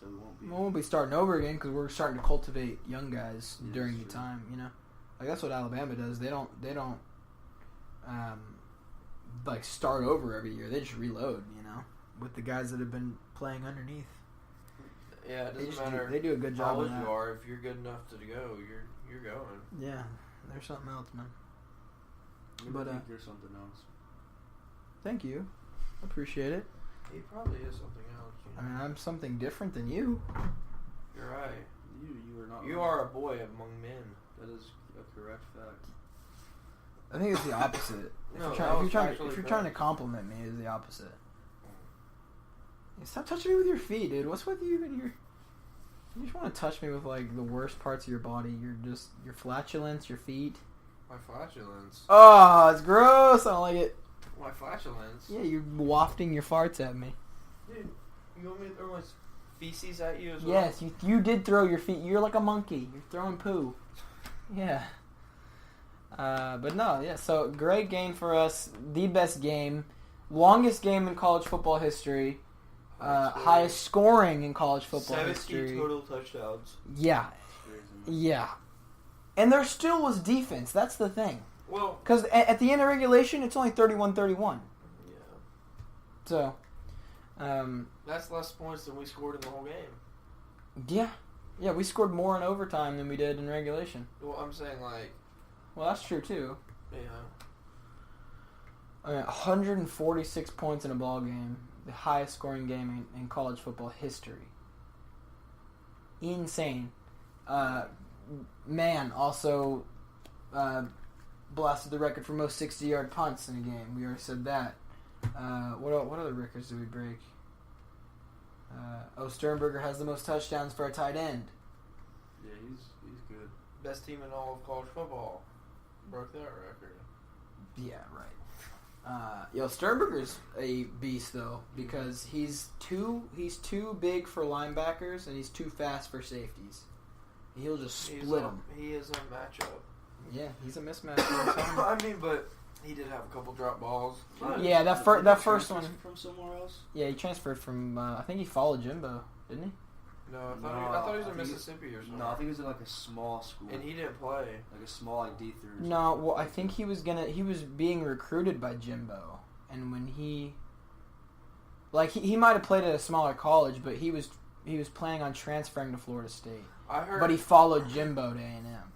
so we won't be. We won't be starting over again because we're starting to cultivate young guys during the time. You know, like that's what Alabama does. They don't like start over every year. They just reload. You know, with the guys that have been playing underneath. Yeah, it doesn't matter. They do a good job. How old of that. you are, if you're good enough to go, you're going. Yeah, there's something else, man. But I think there's something else. Thank you, appreciate it. He probably is something else. You know? I mean, I'm something different than you. You're right. You are not. You are a boy among men. That is a correct fact. I think it's the opposite. If No, you're trying to compliment me, it's the opposite. Stop touching me with your feet, dude. What's with you and your... You just want to touch me with, like, the worst parts of your body. Your flatulence, your feet. My flatulence. Oh, it's gross. I don't like it. My flatulence? Yeah, you're wafting your farts at me. Dude, you want me to throw my feces at you as well? Yes, you did throw your feet. You're like a monkey. You're throwing poo. Yeah. But no, yeah, so great game for us. The best game. Longest game in college football history. Highest scoring in college football 70 history. total touchdowns. Yeah. Yeah. And there still was defense. That's the thing. Well, because at the end of regulation, it's only 31-31. Yeah. So, that's less points than we scored in the whole game. Yeah. Yeah, we scored more in overtime than we did in regulation. Well, I'm saying, like... Well, that's true, too. Yeah. I mean, 146 points in a ball game. The highest scoring game in college football history. Insane. Man also blasted the record for most 60-yard punts in a game. We already said that. What other records did we break? Sternberger has the most touchdowns for a tight end. Yeah, he's good. Best team in all of college football. Broke that record. Yeah, right. Sternberger's a beast though because he's too big for linebackers and he's too fast for safeties. He'll just split them. He is a matchup. Yeah, he's a mismatch. I mean, but he did have a couple drop balls. Yeah, that first one from somewhere else. Yeah, he transferred from. I think he followed Jimbo, didn't he? No, I thought he was in Mississippi or something. No, I think he was in like a small school. And he didn't play. Like a small like D3. No, well, I think he was being recruited by Jimbo, and when he might have played at a smaller college, but he was planning on transferring to Florida State. I heard, but he followed Jimbo to A&M.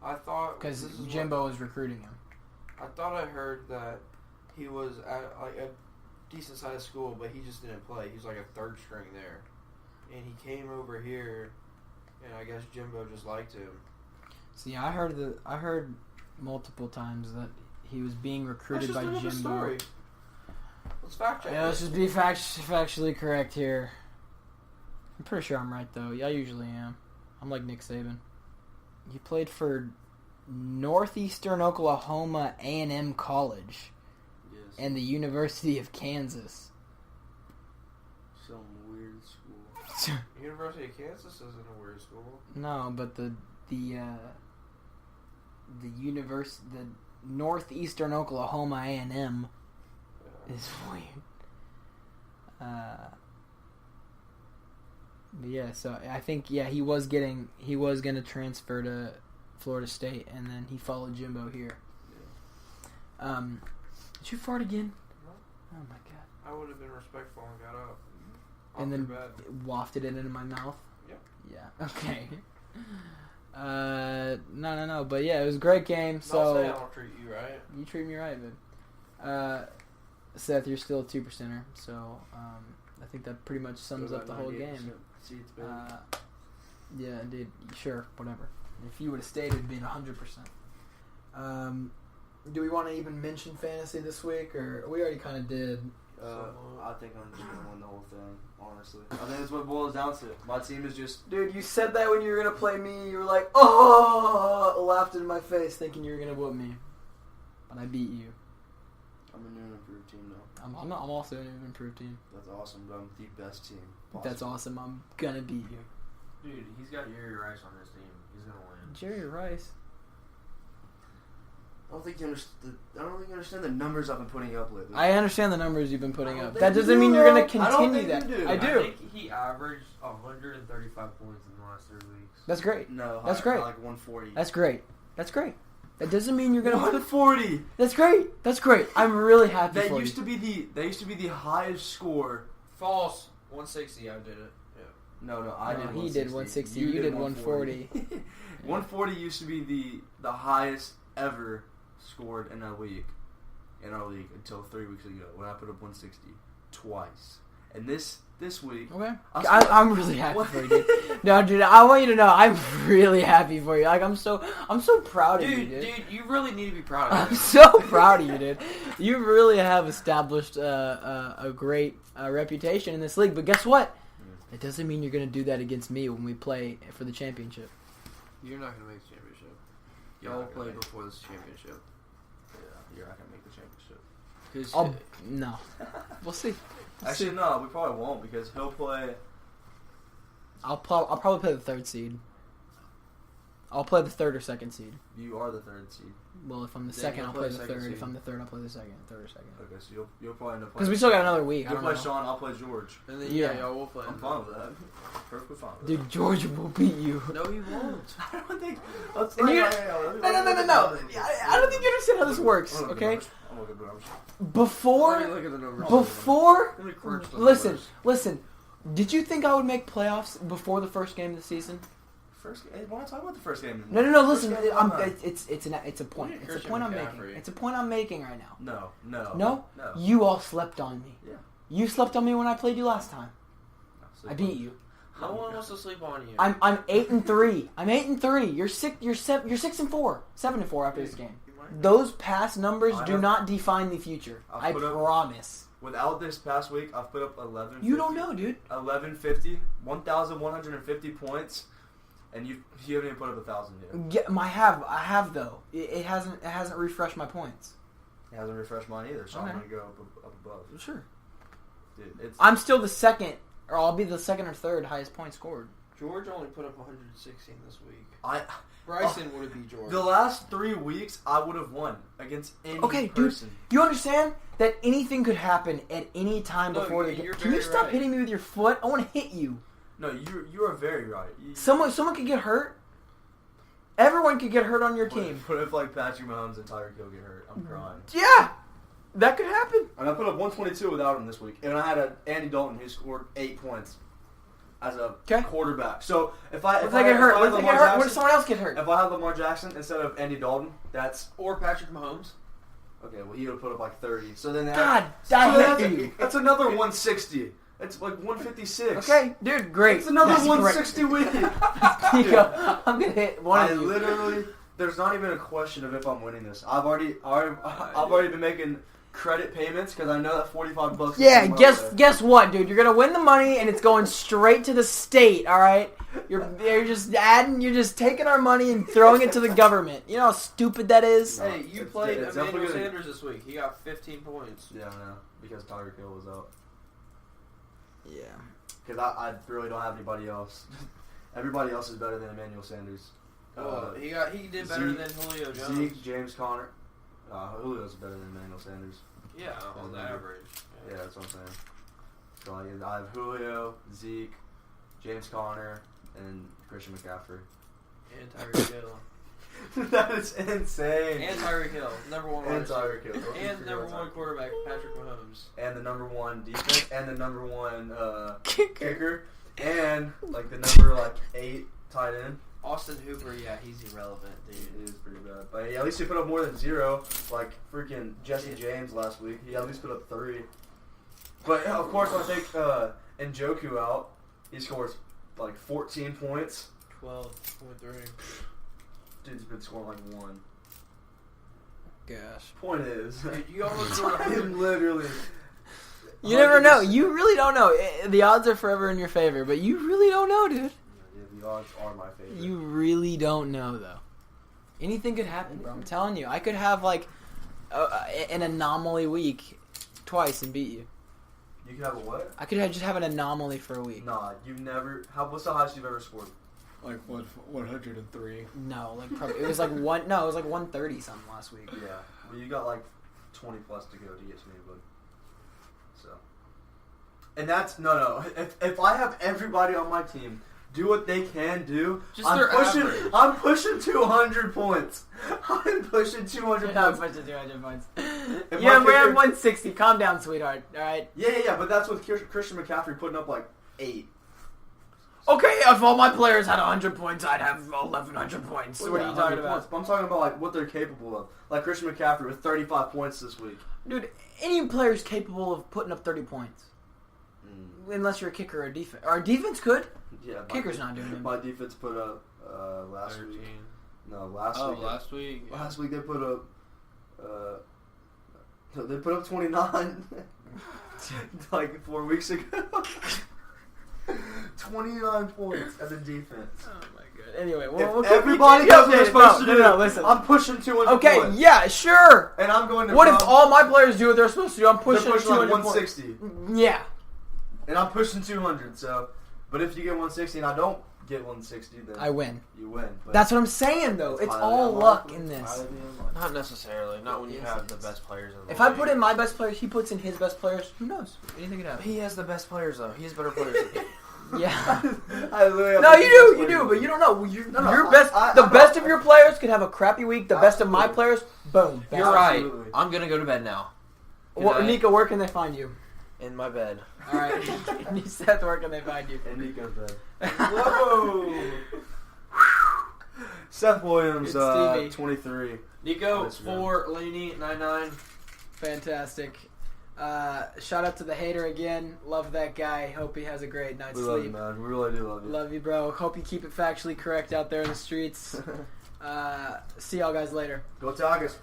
I thought because Jimbo was recruiting him. I thought I heard that he was at like a decent sized school, but he just didn't play. He was like a third string there. And he came over here, and I guess Jimbo just liked him. See, I heard multiple times that he was being recruited by Jimbo. Story. Let's fact check. Yeah, let's just be factually correct here. I'm pretty sure I'm right though. Yeah, I usually am. I'm like Nick Saban. He played for Northeastern Oklahoma A&M College, yes, and the University of Kansas. Some weird school. University of Kansas isn't a weird school. No, but the Northeastern Oklahoma A&M is weird. But yeah, so I think he was going to transfer to Florida State, and then he followed Jimbo here. Yeah. Did you fart again? No. Oh my god! I would have been respectful and got up. And then wafted it into my mouth. Yep. Yeah. Okay. No. But yeah, it was a great game. So I'll say I don't treat you right. You treat me right, man. Seth, you're still a 2%er, so I think that pretty much sums up the whole game. Seats, yeah, indeed. Sure, whatever. If you would have stayed, it'd been 100%. Do we want to even mention fantasy this week, or we already kind of did? I think I'm just gonna win the whole thing. Honestly, I think that's what it boils down to. My team is just. Dude, you said that when you were gonna play me. You were like, "Oh!" Laughed in my face, thinking you were gonna whoop me, but I beat you. I'm a new improved team though. I'm also an improved team. That's awesome, but I'm the best team possible. That's awesome. I'm gonna beat you. Dude, he's got Jerry Rice on his team. He's gonna win. Jerry Rice. I don't think you understand the numbers I've been putting up lately. I understand the numbers you've been putting I don't up. think That you doesn't do, mean you're going to though. I don't continue think that. you do. I do. I think he averaged 135 points in the last 3 weeks. That's great. No, That's great. Like 140. That's great. That's great. That doesn't mean you're going to put 140. That's great. That's great. I'm really happy That for used you. to be the highest score. False. 160. I did it. Yeah. No, I did. He did 160. You did 140. 140 used to be the highest ever scored in our league until 3 weeks ago when I put up 160 twice. And this week, Okay. I I'm really happy for you, dude. No, dude, I want you to know I'm really happy for you. Like I'm so proud of you, dude. Dude, you really need to be proud of I'm him. so proud of you, dude. You really have established a great reputation in this league. But guess what? It doesn't mean you're going to do that against me when we play for the championship. You're not going to make the championship. You're Y'all will not play gonna make before this championship. Yeah, you're not gonna make the championship. No. We'll see. Actually, no, we probably won't because he'll play. I'll probably play the third seed. I'll play the third or second seed. You are the third seed. Well, if I'm the Then second, you'll I'll play play the second third. seed. If I'm the third, I'll play the second. Third or second. Okay, so you'll probably end up Because playing. we still got another week. I You'll don't play know. Sean. I'll play George. And then, Yeah. y'all will play. I'm fine with that. Perfectly fine with Dude, George will beat you. No, he won't. that. I don't think. Let's And you- no. I don't think you understand how this works, okay? I'm looking at the numbers. Let me Before, look at the numbers. before, Let me crunch the listen, numbers. listen. Did you think I would make playoffs before the first game of the season? First, hey, why not talk about the first game? No. Listen, First game, it's a point. Look at It's a Christian point I'm McCaffrey. making. It's a point I'm making right now. No. No? You all slept on me. Yeah. You slept on me when I played you last time. I beat you. No one wants to sleep on you. I'm 8-3. I'm 8-3. You're 6-4. 7-4 after this game. You might- Those past numbers I do have- not define the future. I've I put up- promise. Without this past week, I've put up 11. You don't know, dude. 1150, 1,150 points, and you haven't even put up 1,000 yet. I have though. It hasn't refreshed my points. It hasn't refreshed mine either, so Okay. I'm gonna go up above. Sure. Dude, it's I'm still the second, or I'll be the second or third highest point scored. George only put up 116 this week. I Bryson would have beat George. the last 3 weeks I would have won against any Okay, dude. person. You understand that anything could happen at any time No, before the game. you're Can you very stop right. hitting me with your foot? I want to hit you. No, you are very right. Someone could get hurt. Everyone could get hurt on your What team. if like Patrick Mahomes and Tyreek Hill get hurt? I'm crying. Yeah, that could happen. And I put up 122 without him this week, and I had Andy Dalton who scored 8 points as a quarterback. So if I What if they get hurt? What if they get hurt? What if someone else get hurt? If I have Lamar Jackson instead of Andy Dalton, that's Or Patrick Mahomes. okay. Well, he would put up like 30. So then God, so I hate you. that's another 160. It's like 156. Okay, dude, great. It's another That's 160 week. great. You go. I'm gonna hit one I of you. literally. There's not even a question of if I'm winning this. I've already been making credit payments because I know that $45. Yeah, is coming my way. guess what, dude? You're gonna win the money, and it's going straight to the state. All right, you're just taking our money and throwing it to the government. You know how stupid that is. No, Hey, you it's played definitely Emmanuel gonna- Sanders this week. He got 15 points. Yeah, I know because Tyreek Hill was out. Yeah. Because I really don't have anybody else. Everybody else is better than Emmanuel Sanders. Well, he did better Zeke- than Julio Jones. Zeke, James Conner. Julio's better than Emmanuel Sanders. Yeah, on the average. Yeah, that's what I'm saying. So I have Julio, Zeke, James Conner, and Christian McCaffrey. And Tyreek Hill. That is insane. And Tyreek Hill, number one And wide receiver. Tyreek Hill. And number one quarterback, Patrick Mahomes. And the number 1 defense, and the number 1 Kicker. kicker, and like the number 8 tight end. Austin Hooper, yeah, he's irrelevant, It dude. is pretty bad. But at least he put up more than 0. Like freaking Jesse James last week. He at least put up 3. But of course, when I take Njoku out, he scores like 14 points. 12.3. Dude's been scoring like 1. Gosh. Point is, Dude, you almost scored I am literally. You never know. 100%. You really don't know. The odds are forever in your favor, but you really don't know, dude. Yeah, the odds are my favorite. You really don't know, though. Anything could happen, bro. I'm telling you. I could have, like, an anomaly week twice and beat you. You can have a what? I could just have an anomaly for a week. Nah, you've never. What's the highest you've ever scored? Like what? 103. No, like probably it was like one. No, it was like 130 something last week. Yeah, well, you got like 20 plus to go to get to me, but so. And that's no. If I have everybody on my team do what they can do, Just their average. I'm pushing 200 points. I'm pushing 200 You're not points. pushing 200 points. If Yeah, my we're at kicker- 160. Calm down, sweetheart. All right. Yeah. But that's with Christian McCaffrey putting up like 8. Okay, if all my players had 100 points, I'd have 1,100 points. What are you talking about? I'm talking about like what they're capable of. Like Christian McCaffrey with 35 points this week. Dude, any player is capable of putting up 30 points. Unless you're a kicker or a defense. Our defense could. Yeah, Kicker's not doing it. My defense put up last 13. week. No, last week. Last week. Yeah. Last week they put up. They put up 29. Like 4 weeks ago. 29 points as a defense. Oh my god. Anyway, If everybody does what they're supposed to do, No, listen. I'm pushing 200 Okay, points. yeah, sure. And I'm going to. What if all my players do what they're supposed to do? I'm they're pushing, pushing 200 like points. 160. Yeah. And I'm pushing 200, so. But if you get 160 and I don't get 160, then I win. you win. But That's what I'm saying, though. It's highly all unlikely. luck in this. Highly unlikely. Not necessarily. Not when you Yes, have it the is. best players in the If I league. put in my best players, he puts in his best players. Who knows? Anything could happen. He has the best players, though. He has better players than me. Yeah. I literally have No, the you best do, player. but you don't know. Your I- best, I- the I'm best not- of your players could have a crappy week. The best of my Absolutely. players, boom. You're best. right. Absolutely. I'm going to go to bed now. Good Well, night. Nico, where can they find you? In my bed. All right. Seth, where can they find you? And Nico's bed. Whoa! Seth Williams, Good Stevie. 23. Nico, Instagram. 4, Laney, 99. Fantastic. Shout out to the hater again. Love that guy. Hope he has a great night's We love you, sleep. man. We really do love you. Love you, bro. Hope you keep it factually correct out there in the streets. See y'all guys later. Go Tigers.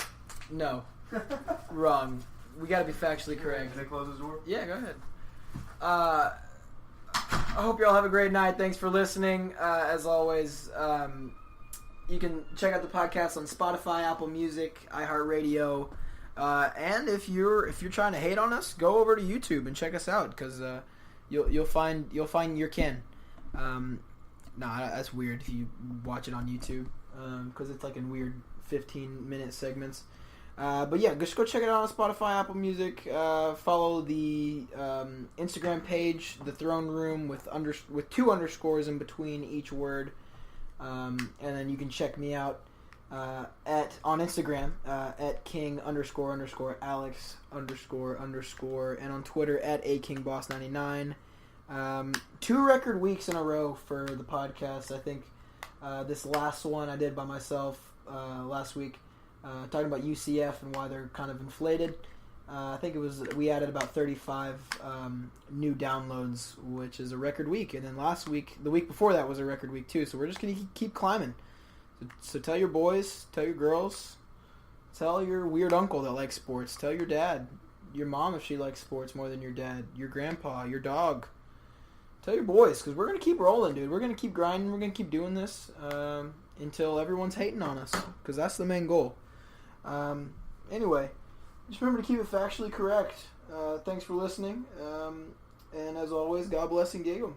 No. Wrong. We gotta be factually correct. Can they close his door? Yeah, go ahead. I hope y'all have a great night. Thanks for listening. As always, you can check out the podcast on Spotify, Apple Music, iHeartRadio, and if you're trying to hate on us, go over to YouTube and check us out because you'll find your kin. That's weird if you watch it on YouTube because it's like in weird 15-minute segments. But yeah, just go check it out on Spotify, Apple Music. Follow the Instagram page, The Throne Room, with 2 underscores in between each word. And then you can check me out on Instagram at king__Alex__, and on Twitter at akingboss99. 2 record weeks in a row for the podcast. I think this last one I did by myself last week. Talking about UCF and why they're kind of inflated. I think we added about 35 new downloads, which is a record week. And then the week before that was a record week too. So we're just going to keep climbing. So tell your boys, tell your girls, tell your weird uncle that likes sports, tell your dad, your mom if she likes sports more than your dad, your grandpa, your dog. Tell your boys, because we're going to keep rolling, dude. We're going to keep grinding. We're going to keep doing this until everyone's hating on us, because that's the main goal. Anyway, just remember to keep it factually correct. Thanks for listening. And as always, God bless and gig 'em.